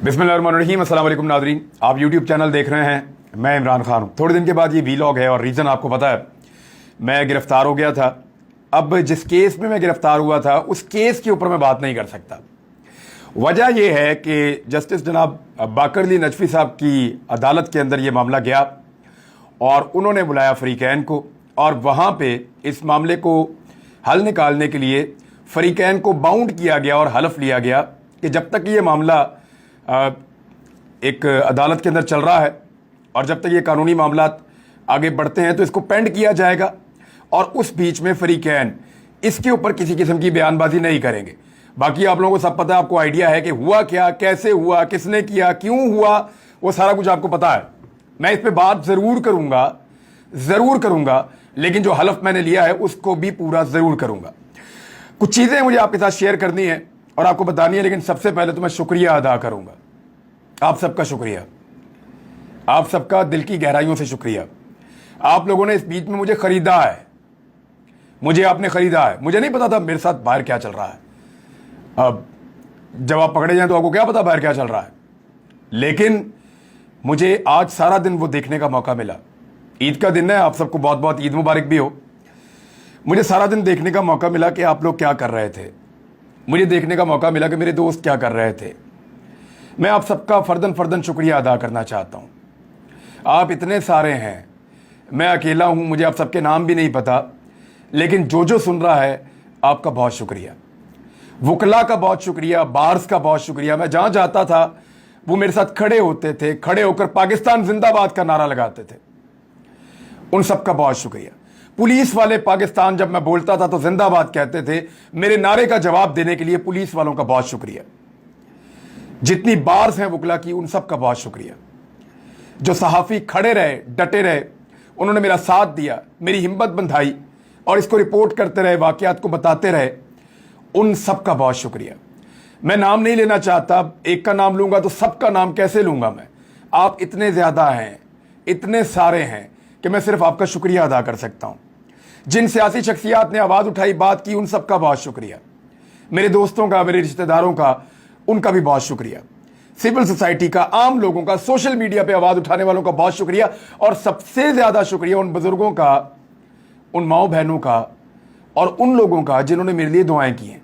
बिस्मिल्लाहिर्रहमानिर्रहीम। अस्सलाम वालेकुम नाज़रीन, आप यूट्यूब चैनल देख रहे हैं, मैं इमरान खान हूँ। थोड़े दिन के बाद ये वीलॉग है और रीज़न आपको पता है, मैं गिरफ़्तार हो गया था। अब जिस केस में मैं गिरफ़्तार हुआ था उस केस के ऊपर मैं बात नहीं कर सकता। वजह यह है कि जस्टिस जनाब बाकर अली नजफ़ी साहब की अदालत के अंदर ये मामला गया और उन्होंने बुलाया फ़रीक़ैन को, और वहाँ पे इस मामले को हल निकालने के लिए फ़रीक़ैन को बाउंड किया गया और हलफ लिया गया कि जब तक ये मामला एक अदालत के अंदर चल रहा है और जब तक ये कानूनी मामला आगे बढ़ते हैं तो इसको पेंड किया जाएगा, और उस बीच में फ़रीक़ैन इसके ऊपर किसी किस्म की बयानबाजी नहीं करेंगे। बाकी आप लोगों को सब पता है, आपको आइडिया है कि हुआ क्या, कैसे हुआ, किसने किया, क्यों हुआ, वो सारा कुछ आपको पता है। मैं इस पर बात ज़रूर करूँगा, लेकिन जो हलफ मैंने लिया है उसको भी पूरा ज़रूर करूँगा। कुछ चीज़ें मुझे आपके साथ शेयर करनी है और आपको बतानी है, लेकिन सबसे पहले तो मैं शुक्रिया अदा करूँगा, आप सबका शुक्रिया, आप सबका दिल की गहराइयों से शुक्रिया। आप लोगों ने इस बीच में मुझे ख़रीदा है, मुझे आपने ख़रीदा है। मुझे नहीं पता था मेरे साथ बाहर क्या चल रहा है। अब जब आप पकड़े जाएं तो आपको क्या पता बाहर क्या चल रहा है, लेकिन मुझे आज सारा दिन वो देखने का मौका मिला। ईद का दिन है, आप सबको बहुत बहुत ईद मुबारक भी हो। मुझे सारा दिन देखने का मौका मिला कि आप लोग क्या कर रहे थे, मुझे देखने का मौका मिला कि मेरे दोस्त क्या कर रहे थे। मैं आप सबका फ़र्दन फ़र्दन शुक्रिया अदा करना चाहता हूँ। आप इतने सारे हैं, मैं अकेला हूँ, मुझे आप सबके नाम भी नहीं पता, लेकिन जो सुन रहा है आपका बहुत शुक्रिया। वकला का बहुत शुक्रिया, बार्स का बहुत शुक्रिया। मैं जहाँ जाता था वो मेरे साथ खड़े होते थे, खड़े होकर पाकिस्तान जिंदाबाद का नारा लगाते थे, उन सबका बहुत शुक्रिया। पुलिस वाले पाकिस्तान जब मैं बोलता था तो जिंदाबाद कहते थे, मेरे नारे का जवाब देने के लिए पुलिस वालों का बहुत शुक्रिया। जितनी बार्स हैं वकला की, उन सब का बहुत शुक्रिया। जो सहाफ़ी खड़े रहे, डटे रहे, उन्होंने मेरा साथ दिया, मेरी हिम्मत बंधाई और इसको रिपोर्ट करते रहे, वाक़यात को बताते रहे, उन सब का बहुत शुक्रिया। मैं नाम नहीं लेना चाहता, एक का नाम लूँगा तो सबका नाम कैसे लूँगा मैं। आप इतने ज़्यादा हैं, इतने सारे हैं कि मैं सिर्फ आपका शुक्रिया अदा कर सकता हूँ। जिन सियासी शख्सियात ने आवाज़ उठाई, बात की, उन सब का बहुत शुक्रिया। मेरे दोस्तों का, मेरे रिश्तेदारों का, उनका भी बहुत शुक्रिया। सिविल सोसाइटी का, आम लोगों का, सोशल मीडिया पे आवाज़ उठाने वालों का बहुत शुक्रिया। और सबसे ज़्यादा शुक्रिया उन बुज़ुर्गों का, उन माओ बहनों का और उन लोगों का जिन्होंने मेरे लिए दुआएं की हैं,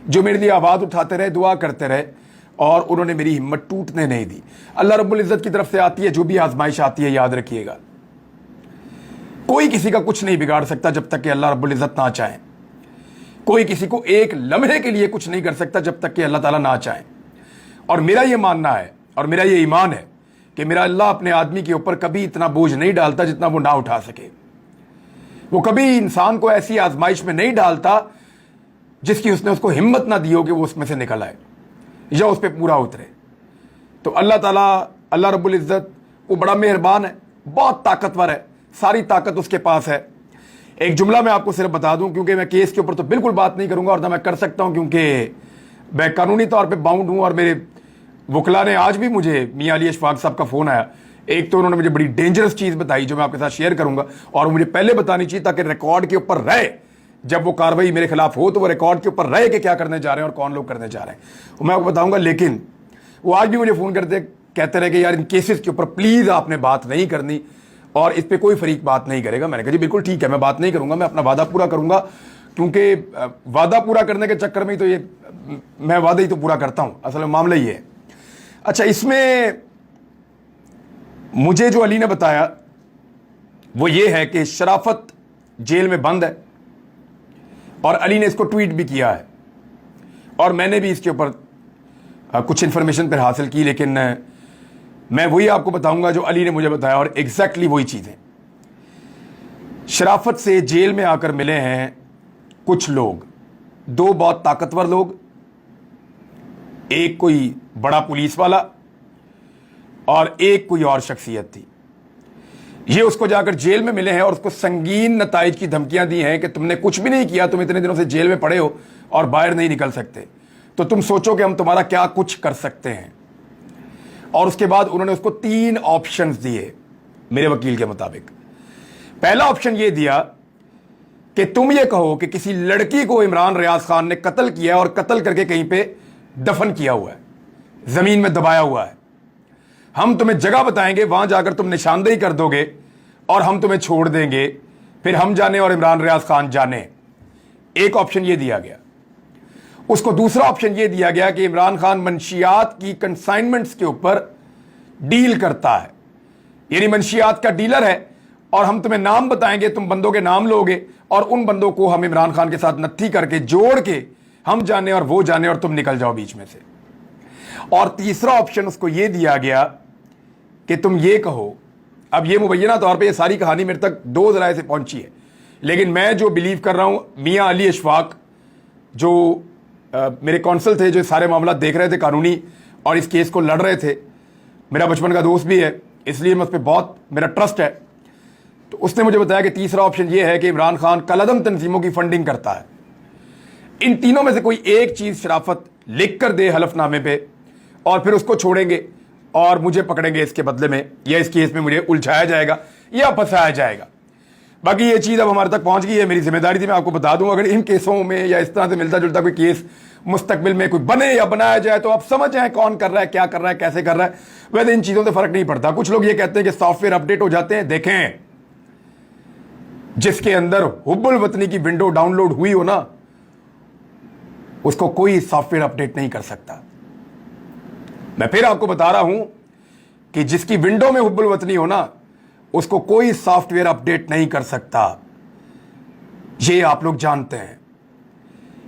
जो मेरे लिए आवाज़ उठाते रहे, दुआ करते रहे और उन्होंने मेरी हिम्मत टूटने नहीं दी। अल्लाह रब्बुल इज़्ज़त की तरफ से आती है जो भी आजमाइश आती है, याद रखिएगा, कोई किसी का कुछ नहीं बिगाड़ सकता जब तक कि अल्लाह रब्बुल इज़्ज़त ना चाहे। कोई किसी को एक लम्हे के लिए कुछ नहीं कर सकता जब तक कि अल्लाह ताला ना चाहे। और मेरा ये मानना है और मेरा ये ईमान है कि मेरा अल्लाह अपने आदमी के ऊपर कभी इतना बोझ नहीं डालता जितना वो ना उठा सके। वो कभी इंसान को ऐसी आजमाइश में नहीं डालता जिसकी उसने उसको हिम्मत ना दी हो कि वो उसमें से निकल आए या उस पर पूरा उतरे। तो अल्लाह ताला, अल्लाह रब्बुल इज़्ज़त, वो बड़ा मेहरबान है, बहुत ताकतवर है, सारी ताकत उसके पास है। एक जुमला मैं आपको सिर्फ बता दूं, क्योंकि मैं केस के ऊपर तो बिल्कुल बात नहीं करूंगा और ना मैं कर सकता हूं, क्योंकि मैं कानूनी तौर पे बाउंड हूं। और मेरे वकला ने आज भी मुझे, मियां अली अशफाक साहब का फ़ोन आया, एक तो उन्होंने मुझे बड़ी डेंजरस चीज़ बताई जो मैं आपके साथ शेयर करूंगा, और मुझे पहले बतानी चाहिए ताकि रिकॉर्ड के ऊपर रहे, जब वो कार्रवाई मेरे खिलाफ हो तो वो रिकॉर्ड के ऊपर रहे कि क्या करने जा रहे हैं और कौन लोग करने जा रहे हैं, मैं आपको बताऊंगा। लेकिन वो आज भी मुझे फ़ोन करते कहते रहे कि यार इन केसेस के ऊपर प्लीज़ आपने बात नहीं करनी और इस पर कोई फरीक बात नहीं करेगा। मैंने कहा जी बिल्कुल ठीक है, मैं बात नहीं करूंगा, मैं अपना वादा पूरा करूंगा, क्योंकि वादा पूरा करने के चक्कर में ही तो ये मैं वादा ही तो पूरा करता हूं, असल में मामला ये है। अच्छा, इसमें मुझे जो अली ने बताया वो ये है कि शराफत जेल में बंद है, और अली ने इसको ट्वीट भी किया है और मैंने भी इसके ऊपर कुछ इंफॉर्मेशन पर हासिल की, लेकिन मैं वही आपको बताऊंगा जो अली ने मुझे बताया, और एग्जैक्टली वही चीज़ें। शराफत से जेल में आकर मिले हैं कुछ लोग, दो बहुत ताकतवर लोग, एक कोई बड़ा पुलिस वाला और एक कोई और शख्सियत थी। ये उसको जाकर जेल में मिले हैं और उसको संगीन नताइज की धमकियां दी हैं कि तुमने कुछ भी नहीं किया, तुम इतने दिनों से जेल में पड़े हो और बाहर नहीं निकल सकते, तो तुम सोचो कि हम तुम्हारा क्या कुछ कर सकते हैं। और उसके बाद उन्होंने उसको 3 ऑप्शंस दिए मेरे वकील के मुताबिक। पहला ऑप्शन ये दिया कि तुम ये कहो कि किसी लड़की को इमरान रियाज खान ने कत्ल किया और कत्ल करके कहीं पे दफन किया हुआ है, जमीन में दबाया हुआ है। हम तुम्हें जगह बताएंगे, वहां जाकर तुम निशानदेही कर दोगे और हम तुम्हें छोड़ देंगे, फिर हम जाने और इमरान रियाज खान जाने। एक ऑप्शन यह दिया गया। उसको दूसरा ऑप्शन यह दिया गया कि इमरान खान मंशियात की कंसाइनमेंट्स के ऊपर डील करता है, यानी मंशियात का डीलर है, और हम तुम्हें नाम बताएंगे, तुम बंदों के नाम लोगे और उन बंदों को हम इमरान खान के साथ नत्थी करके जोड़ के हम जाने और वो जाने और तुम निकल जाओ बीच में से। और तीसरा ऑप्शन उसको यह दिया गया कि तुम ये कहो, अब ये मुबैना तौर पे ये सारी कहानी मेरे तक दो जराए से पहुंची है, लेकिन मैं जो बिलीव कर रहा हूं, मियां अली अशफाक जो मेरे कौंसल थे, जो सारे मामला देख रहे थे कानूनी और इस केस को लड़ रहे थे, मेरा बचपन का दोस्त भी है, इसलिए मैं उस पर बहुत मेरा ट्रस्ट है, तो उसने मुझे बताया कि तीसरा ऑप्शन यह है कि इमरान खान कलअदम तंजीमों की फंडिंग करता है। इन तीनों में से कोई एक चीज शराफत लिख कर दे हलफनामे पे और फिर उसको छोड़ेंगे और मुझे पकड़ेंगे इसके बदले में, या इस केस में मुझे उलझाया जाएगा या फंसाया जाएगा। बाकी ये चीज अब हमारे तक पहुंच गई है, मेरी जिम्मेदारी थी मैं आपको बता दूं। अगर इन केसों में या इस तरह से मिलता जुलता कोई केस मुस्तकबिल में कोई बने या बनाया जाए तो आप समझ जाए कौन कर रहा है, क्या कर रहा है, कैसे कर रहा है। वैसे इन चीजों से फर्क नहीं पड़ता। कुछ लोग ये कहते हैं कि सॉफ्टवेयर अपडेट हो जाते हैं, देखें जिसके अंदर हुब्बुल वतनी की विंडो डाउनलोड हुई हो ना, उसको कोई सॉफ्टवेयर अपडेट नहीं कर सकता। मैं फिर आपको बता रहा हूं कि जिसकी विंडो में हुब्बुल वतनी हो ना, उसको कोई सॉफ्टवेयर अपडेट नहीं कर सकता। ये आप लोग जानते हैं,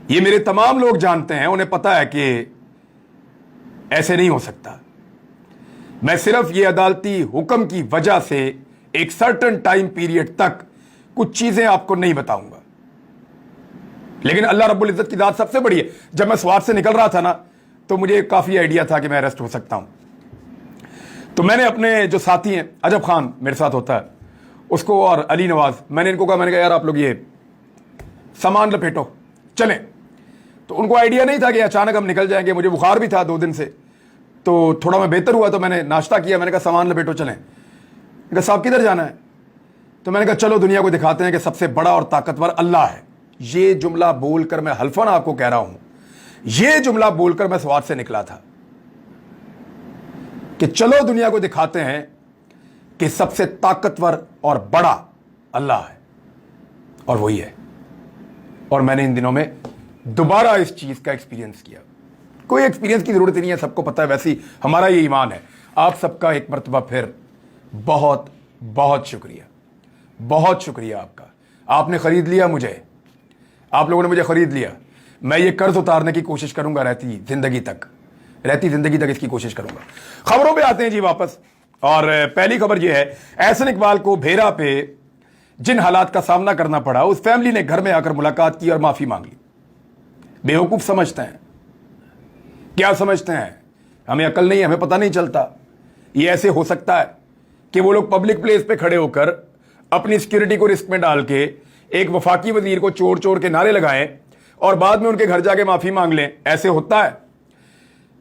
ये मेरे तमाम लोग जानते हैं, उन्हें पता है कि ऐसे नहीं हो सकता। मैं सिर्फ ये अदालती हुक्म की वजह से एक सर्टेन टाइम पीरियड तक कुछ चीजें आपको नहीं बताऊंगा, लेकिन अल्लाह रब्बुल इज्जत की दात सबसे बड़ी है। जब मैं स्वात से निकल रहा था ना, तो मुझे काफी आइडिया था कि मैं अरेस्ट हो सकता हूं। तो मैंने अपने जो साथी हैं, अजब खान मेरे साथ होता है, उसको और अली नवाज, मैंने इनको कहा, मैंने कहा यार आप लोग ये सामान लपेटो चलें। तो उनको आइडिया नहीं था कि अचानक हम निकल जाएंगे। मुझे बुखार भी था 2 दिन से, तो थोड़ा मैं बेहतर हुआ तो मैंने नाश्ता किया। मैंने कहा सामान लपेटो चलें। मैंने कहा साहब किधर जाना है? तो मैंने कहा चलो दुनिया को दिखाते हैं कि सबसे बड़ा और ताकतवर अल्लाह है। ये जुमला बोलकर मैं हल्फन आपको कह रहा हूं, ये जुमला बोलकर मैं स्वात से निकला था कि चलो दुनिया को दिखाते हैं कि सबसे ताकतवर और बड़ा अल्लाह है, और वही है। और मैंने इन दिनों में दोबारा इस चीज का एक्सपीरियंस किया। कोई एक्सपीरियंस की जरूरत नहीं है, सबको पता है, वैसी हमारा ये ईमान है। आप सबका एक मर्तबा फिर बहुत बहुत शुक्रिया, बहुत शुक्रिया आपका। आपने खरीद लिया मुझे, आप लोगों ने मुझे खरीद लिया। मैं ये कर्ज उतारने की कोशिश करूंगा रहती जिंदगी तक इसकी कोशिश करूंगा। खबरों पे आते हैं जी वापस, और पहली खबर ये है, एहसन इकबाल को भेरा पे जिन हालात का सामना करना पड़ा, उस फैमिली ने घर में आकर मुलाकात की और माफी मांग ली। बेवकूफ समझते हैं, क्या समझते हैं? हमें अकल नहीं है, हमें पता नहीं चलता। ये ऐसे हो सकता है कि वो लोग पब्लिक प्लेस पे खड़े होकर अपनी सिक्योरिटी को रिस्क में डाल के एक वफाकी वजीर को चोर चोर के नारे लगाएं और बाद में उनके घर जाके माफी मांग लें? ऐसे होता है?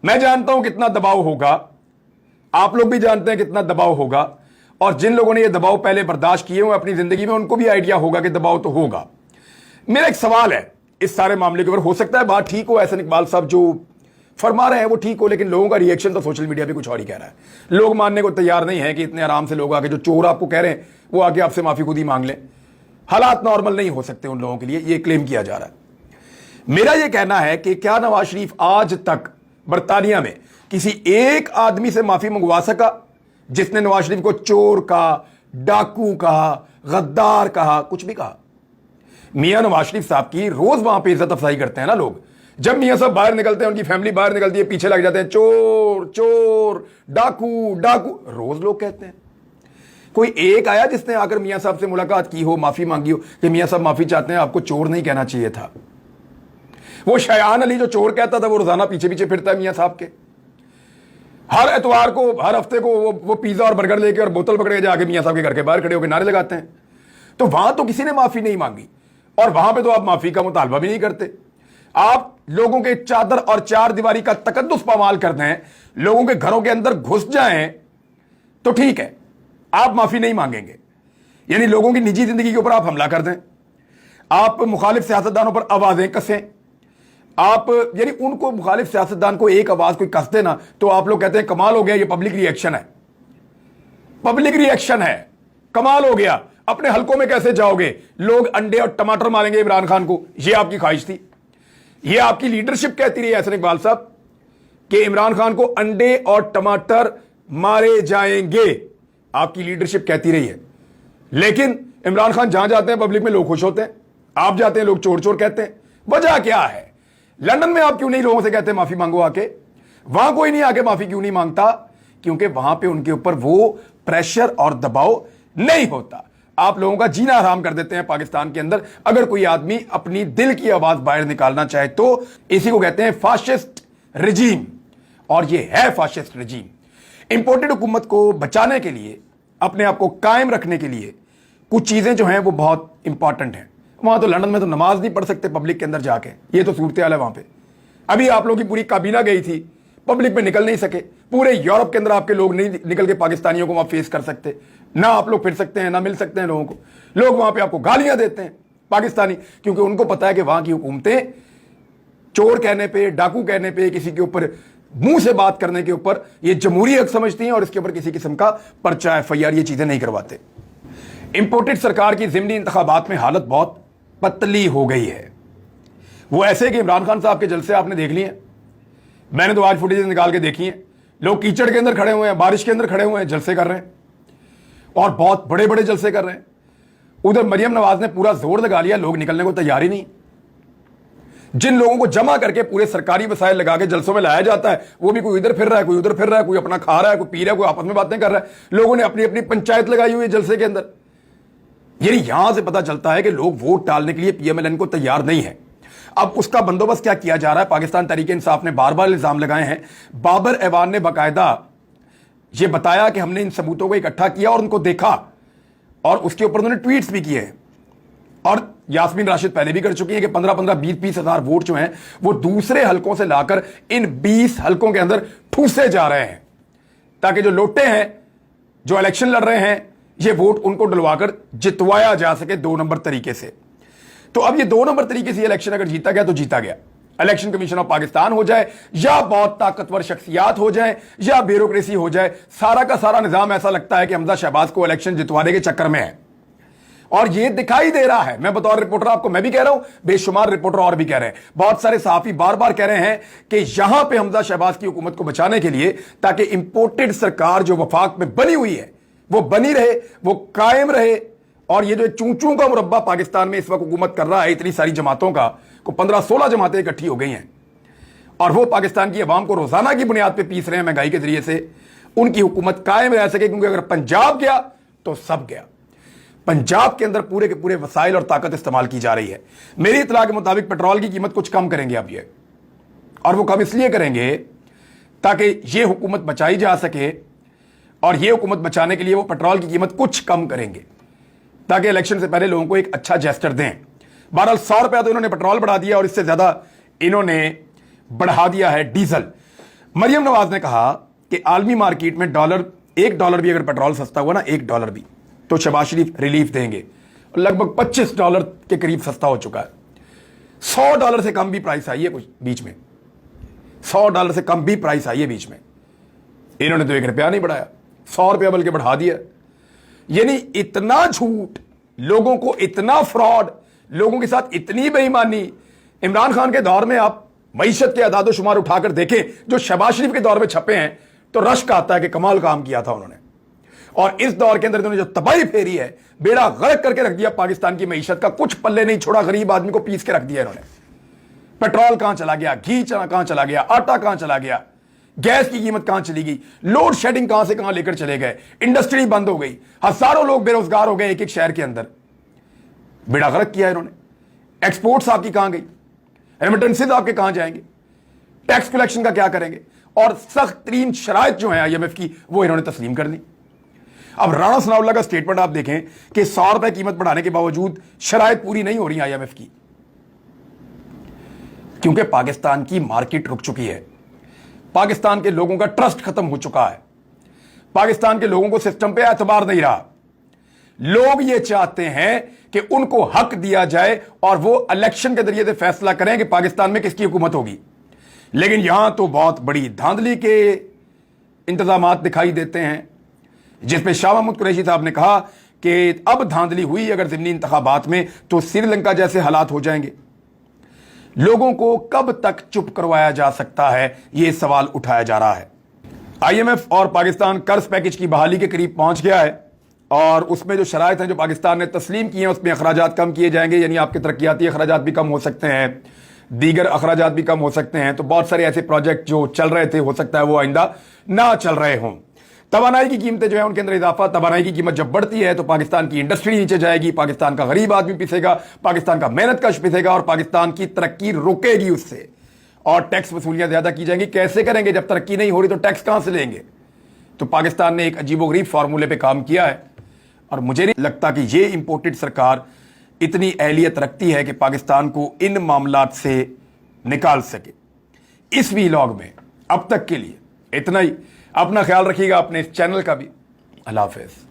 मैं जानता हूं कितना दबाव होगा, आप लोग भी जानते हैं कितना दबाव होगा, और जिन लोगों ने यह दबाव पहले बर्दाश्त किए हुए अपनी जिंदगी में, उनको भी आइडिया होगा कि दबाव तो होगा। मेरा एक सवाल है इस सारे मामले के ऊपर, हो सकता है बात ठीक हो, एहसन इकबाल साहब जो फरमा रहे हैं वो ठीक हो, लेकिन लोगों का रिएक्शन तो सोशल मीडिया पे कुछ और ही कह रहा है। लोग मानने को तैयार नहीं है कि इतने आराम से लोग आके, जो चोर आपको कह रहे हैं वो आके आपसे माफी खुद ही मांग लें। हालात नॉर्मल नहीं हो सकते उन लोगों के लिए, ये क्लेम किया जा रहा है। मेरा यह कहना है कि क्या नवाज शरीफ आज तक बरतानिया में किसी एक आदमी से माफी मंगवा सका जिसने नवाज शरीफ को चोर कहा, डाकू कहा, गद्दार कहा, कुछ भी कहा? मियां नवाज शरीफ साहब की रोज वहां पे इज्जत अफजाई करते हैं ना लोग। जब मियां साहब बाहर निकलते हैं, उनकी फैमिली बाहर निकलती है, पीछे लग जाते हैं, चोर चोर, डाकू डाकू, रोज लोग कहते हैं। कोई एक आया जिसने आकर मियां साहब से मुलाकात की हो, माफी मांगी हो कि मियां साहब माफी चाहते हैं, आपको चोर नहीं कहना चाहिए था? वो शयान अली जो चोर कहता था, वो रोजाना पीछे पीछे फिरता है मियां साहब के। हर एतवार को, हर हफ्ते को वो पिज्जा और बर्गर लेके और बोतल पकड़ के जाके मियां साहब के घर के बाहर खड़े होकर नारे लगाते हैं। तो वहां तो किसी ने माफी नहीं मांगी, और वहां पे तो आप माफी का मुतालबा भी नहीं करते। आप लोगों के चादर और चार दीवारी का तकद्दुस पामाल करते हैं, लोगों के घरों के अंदर घुस जाएं तो ठीक है, आप माफी नहीं मांगेंगे। यानी लोगों की निजी जिंदगी के ऊपर आप हमला कर दें, आप मुखालिफ सियासतदानों पर आवाजें कसें, आप यानी उनको मुखालिफ सियासतदान को एक आवाज कोई कस दे ना तो आप लोग कहते हैं कमाल हो गया, ये पब्लिक रिएक्शन है। पब्लिक रिएक्शन है, कमाल हो गया। अपने हलकों में कैसे जाओगे? लोग अंडे और टमाटर मारेंगे इमरान खान को, ये आपकी ख्वाहिश थी, ये आपकी लीडरशिप कहती रही एहसन इकबाल साहब कि इमरान खान को अंडे और टमाटर मारे जाएंगे, आपकी लीडरशिप कहती रही है। लेकिन इमरान खान जहां जाते हैं पब्लिक में लोग खुश होते हैं, आप जाते हैं लोग चोर चोर कहते हैं। वजह क्या है? लंदन में आप क्यों नहीं लोगों से कहते माफी मांगो आके? वहां कोई नहीं आके माफी क्यों नहीं मांगता? क्योंकि वहां पे उनके ऊपर वो प्रेशर और दबाव नहीं होता। आप लोगों का जीना हराम कर देते हैं पाकिस्तान के अंदर। अगर कोई आदमी अपनी दिल की आवाज बाहर निकालना चाहे तो इसी को कहते हैं फाशिस्ट रिजीम, और ये है फाशिस्ट रिजीम। इंपोर्टेड हुकूमत को बचाने के लिए, अपने आप को कायम रखने के लिए कुछ चीजें जो हैं वो बहुत इंपॉर्टेंट हैं। वहां तो लंदन में तो नमाज नहीं पढ़ सकते पब्लिक के अंदर जाके, ये तो सूरत हाल है वहां पे। अभी आप लोगों की पूरी काबीना गई थी, पब्लिक में निकल नहीं सके। पूरे यूरोप के अंदर आपके लोग नहीं निकल के पाकिस्तानियों को वहां फेस कर सकते, ना आप लोग फिर सकते हैं, ना मिल सकते हैं लोगों को। लोग वहां पे आपको गालियां देते हैं पाकिस्तानी, क्योंकि उनको पता है कि वहां की हुकूमतें चोर कहने पे, डाकू कहने पे, किसी के ऊपर मुंह से बात करने के ऊपर ये जमहूरी हक समझती हैं और इसके ऊपर किसी किस्म का पर्चा FIR ये चीजें नहीं करवाते। इंपोर्टेड सरकार की ज़िमनी इंतखाबात में हालत बहुत पतली हो गई है। वो ऐसे कि इमरान खान साहब के जलसे आपने देख लिए हैं, मैंने तो आज फुटेज निकाल के देखी है। लोग कीचड़ के अंदर खड़े हुए हैं, बारिश के अंदर खड़े हुए हैं, जलसे कर रहे हैं और बहुत बड़े बड़े जलसे कर रहे हैं। उधर मरियम नवाज ने पूरा जोर लगा लिया, लोग निकलने को तैयार ही नहीं। जिन लोगों को जमा करके पूरे सरकारी वसाइल लगा के जलसों में लाया जाता है, वो भी कोई इधर फिर रहा है, कोई उधर फिर रहा है, कोई अपना खा रहा है, कोई पी रहा है, कोई आपस में बातें कर रहा है। लोगों ने अपनी अपनी पंचायत लगाई हुई है जलसे के अंदर। यानी यहां से पता चलता है कि लोग वोट डालने के लिए PMLN को तैयार नहीं है। अब उसका बंदोबस्त क्या किया जा रहा है? पाकिस्तान तहरीक इंसाफ ने बार बार इल्जाम लगाए हैं। बाबर ऐवान ने बाकायदा यह बताया कि हमने इन सबूतों को इकट्ठा किया और उनको देखा, और उसके ऊपर उन्होंने ट्वीट्स भी किए हैं। और यास्मीन राशिद पहले भी कर चुकी है कि 15-15, 20-20 हजार वोट जो हैं वो दूसरे हलकों से लाकर इन 20 हलकों के अंदर ठूसे जा रहे हैं, ताकि जो लोटे हैं, जो इलेक्शन लड़ रहे हैं, ये वोट उनको डलवाकर जितवाया जा सके 2 नंबर तरीके से। तो अब ये 2 नंबर तरीके से इलेक्शन अगर जीता गया तो जीता गया। इलेक्शन कमीशन ऑफ पाकिस्तान हो जाए या बहुत ताकतवर शख्सियात हो जाए या ब्यूरोक्रेसी हो जाए, सारा का सारा निजाम ऐसा लगता है कि हमजा शहबाज को इलेक्शन जितवाने के चक्कर में है। और ये दिखाई दे रहा है। मैं बतौर रिपोर्टर आपको मैं भी कह रहा हूं, बेशुमार रिपोर्टर और भी कह रहे हैं, बहुत सारे सहाफी बार बार कह रहे हैं कि यहां पे हमजा शहबाज की हुकूमत को बचाने के लिए, ताकि इंपोर्टेड सरकार जो वफाक में बनी हुई है वो बनी रहे, वो कायम रहे। और ये जो चूं-चूं का मुरब्बा पाकिस्तान में इस वक्त हुकूमत कर रहा है, इतनी सारी जमातों का, को 15-16 जमातें इकट्ठी हो गई हैं और वो पाकिस्तान की अवाम को रोजाना की बुनियाद पर पीस रहे हैं महंगाई के जरिए से। उनकी हुकूमत कायम रह सके, क्योंकि अगर पंजाब गया तो सब गया। पंजाब के अंदर पूरे के पूरे वसाइल और ताकत इस्तेमाल की जा रही है। मेरी इतला के मुताबिक पेट्रोल की कीमत कुछ कम करेंगे अब ये, और वो कम इसलिए करेंगे ताकि ये हुकूमत बचाई जा सके, और ये हुकूमत बचाने के लिए वो पेट्रोल की कीमत कुछ कम करेंगे ताकि इलेक्शन से पहले लोगों को एक अच्छा जेस्टर दें। बहरहाल 100 रुपया तो इन्होंने पेट्रोल बढ़ा दिया और इससे ज्यादा इन्होंने बढ़ा दिया है डीजल। मरियम नवाज ने कहा कि आलमी मार्केट में $1 भी अगर पेट्रोल सस्ता हुआ ना, $1 भी, तो शहबाज शरीफ रिलीफ देंगे। लगभग $25 के करीब सस्ता हो चुका है। $100 से कम भी प्राइस आई है कुछ बीच में, $100 से कम भी प्राइस आई है बीच में। इन्होंने तो ₹1 नहीं बढ़ाया, ₹100 बल्कि बढ़ा दिया। यानी इतना झूठ, लोगों को इतना फ्रॉड, लोगों के साथ इतनी बेईमानी। इमरान खान के दौर में आप मईशत के अदाद शुमार उठाकर देखें जो शहबाज शरीफ के दौर में छपे हैं, तो रश्क आता है कि कमाल काम किया था उन्होंने। और इस दौर के अंदर इन्होंने जो तबाही फेरी है, बेड़ा गर्क करके रख दिया पाकिस्तान की मईशत का, कुछ पल्ले नहीं छोड़ा, गरीब आदमी को पीस के रख दिया इन्होंने। पेट्रोल कहां चला गया, घी कहां चला गया, आटा कहां चला गया, गैस की कीमत कहां चली गई, लोड शेडिंग कहां से कहां लेकर चले गए, इंडस्ट्री बंद हो गई, हजारों लोग बेरोजगार हो गए एक एक शहर के अंदर। बेड़ा गर्क किया इन्होंने। एक्सपोर्ट्स आपकी कहां गई, रेमिटेंसेज आपके कहां जाएंगे, टैक्स कलेक्शन का क्या करेंगे, और सख्त तरीन शराइत जो है IMF की वो इन्होंने तस्लीम कर दी। अब राणा सनाउल्लाह का स्टेटमेंट आप देखें कि ₹100 कीमत बढ़ाने के बावजूद शराइत पूरी नहीं हो रही IMF की, क्योंकि पाकिस्तान की मार्केट रुक चुकी है, पाकिस्तान के लोगों का ट्रस्ट खत्म हो चुका है, पाकिस्तान के लोगों को सिस्टम पे एतबार नहीं रहा, लोग ये चाहते हैं कि उनको हक दिया जाए और वो इलेक्शन के जरिए से फैसला करें कि पाकिस्तान में किसकी हुकूमत होगी। लेकिन यहां तो बहुत बड़ी धांधली के इंतजामात दिखाई देते हैं, जिसपे शाह महमूद कुरैशी साहब ने कहा कि अब धांधली हुई अगर ज़िमनी इंतखाबात में तो श्रीलंका जैसे हालात हो जाएंगे। लोगों को कब तक चुप करवाया जा सकता है, यह सवाल उठाया जा रहा है। IMF और पाकिस्तान कर्ज पैकेज की बहाली के करीब पहुंच गया है और उसमें जो शराइत हैं जो पाकिस्तान ने तस्लीम किए हैं उसमें अखराजात कम किए जाएंगे, यानी आपके तरक्याती अखराजात भी कम हो सकते हैं, दीगर अखराजात भी कम हो सकते हैं। तो बहुत सारे ऐसे प्रोजेक्ट जो चल रहे थे हो सकता है वो आइंदा ना चल रहे हों। तवानाई की कीमतें जो है उनके अंदर इजाफा, तवानाई की कीमत जब बढ़ती है तो पाकिस्तान की इंडस्ट्री नीचे जाएगी, पाकिस्तान का गरीब आदमी पिसेगा, पाकिस्तान का मेहनत कश पिसेगा और पाकिस्तान की तरक्की रुकेगी उससे, और टैक्स वसूलियां ज्यादा की जाएंगी। कैसे करेंगे जब तरक्की नहीं हो रही, तो टैक्स कहां से लेंगे? तो पाकिस्तान ने एक अजीबोगरीब फार्मूले पे काम किया है और मुझे नहीं लगता कि ये इंपोर्टेड सरकार इतनी अहलियत रखती है कि पाकिस्तान को इन मामलात से निकाल सके। इस वीलॉग में अब तक के लिए इतना ही। अपना ख्याल रखिएगा, अपने इस चैनल का भी। अल्लाह हाफिज़।